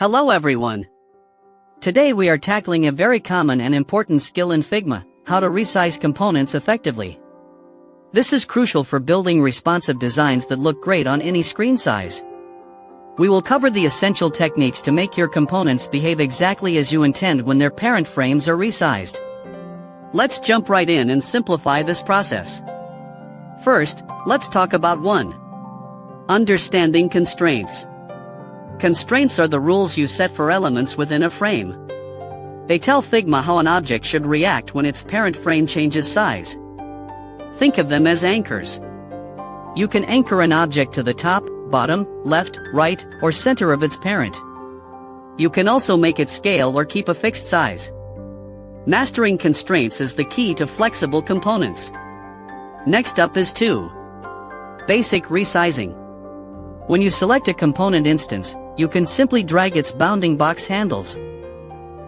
Hello everyone. Today we are tackling a very common and important skill in Figma, how to resize components effectively. This is crucial for building responsive designs that look great on any screen size. We will cover the essential techniques to make your components behave exactly as you intend when their parent frames are resized. Let's jump right in and simplify this process. First, let's talk about 1. Understanding constraints. Constraints are the rules you set for elements within a frame. They tell Figma how an object should react when its parent frame changes size. Think of them as anchors. You can anchor an object to the top, bottom, left, right, or center of its parent. You can also make it scale or keep a fixed size. Mastering constraints is the key to flexible components. Next up is 2. Basic resizing. When you select a component instance, you can simply drag its bounding box handles.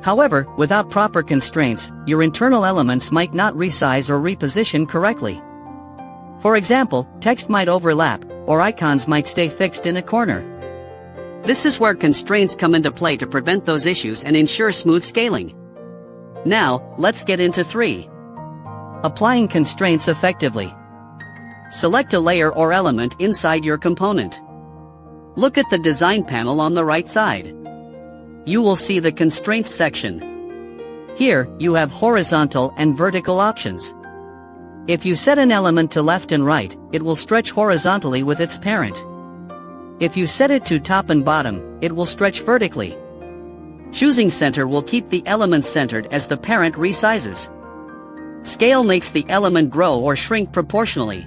However, without proper constraints, your internal elements might not resize or reposition correctly. For example, text might overlap, or icons might stay fixed in a corner. This is where constraints come into play to prevent those issues and ensure smooth scaling. Now, let's get into 3. Applying constraints effectively. Select a layer or element inside your component. Look at the design panel on the right side. You will see the Constraints section. Here, you have horizontal and vertical options. If you set an element to left and right, it will stretch horizontally with its parent. If you set it to top and bottom, it will stretch vertically. Choosing center will keep the element centered as the parent resizes. Scale makes the element grow or shrink proportionally.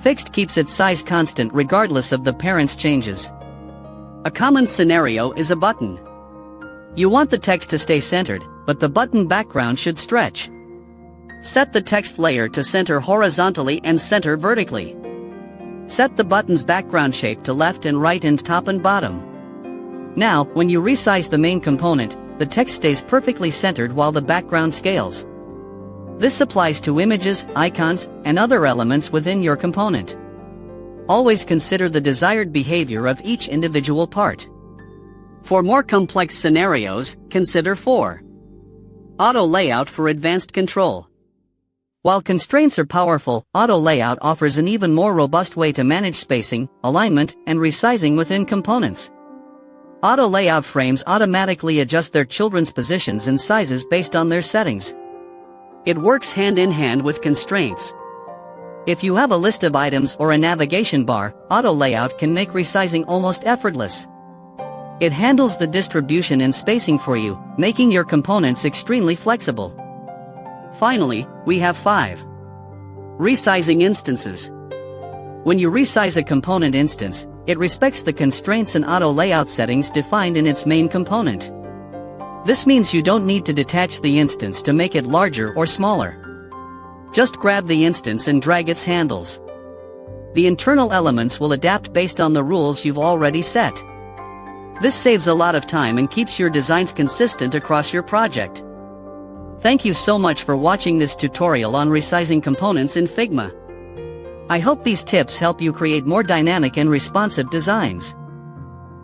Fixed keeps its size constant regardless of the parent's changes. A common scenario is a button. You want the text to stay centered, but the button background should stretch. Set the text layer to center horizontally and center vertically. Set the button's background shape to left and right and top and bottom. Now, when you resize the main component, the text stays perfectly centered while the background scales. This applies to images, icons, and other elements within your component. Always consider the desired behavior of each individual part. For more complex scenarios, consider 4. Auto layout for advanced control. While constraints are powerful, auto layout offers an even more robust way to manage spacing, alignment, and resizing within components. Auto layout frames automatically adjust their children's positions and sizes based on their settings. It works hand in hand with constraints. If you have a list of items or a navigation bar, auto layout can make resizing almost effortless. It handles the distribution and spacing for you, making your components extremely flexible. Finally, we have 5. Resizing instances. When you resize a component instance, it respects the constraints and auto layout settings defined in its main component. This means you don't need to detach the instance to make it larger or smaller. Just grab the instance and drag its handles. The internal elements will adapt based on the rules you've already set. This saves a lot of time and keeps your designs consistent across your project. Thank you so much for watching this tutorial on resizing components in Figma. I hope these tips help you create more dynamic and responsive designs.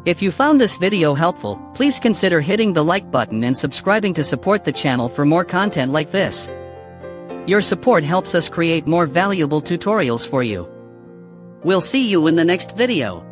If you found this video helpful, please consider hitting the like button and subscribing to support the channel for more content like this. Your support helps us create more valuable tutorials for you. We'll see you in the next video.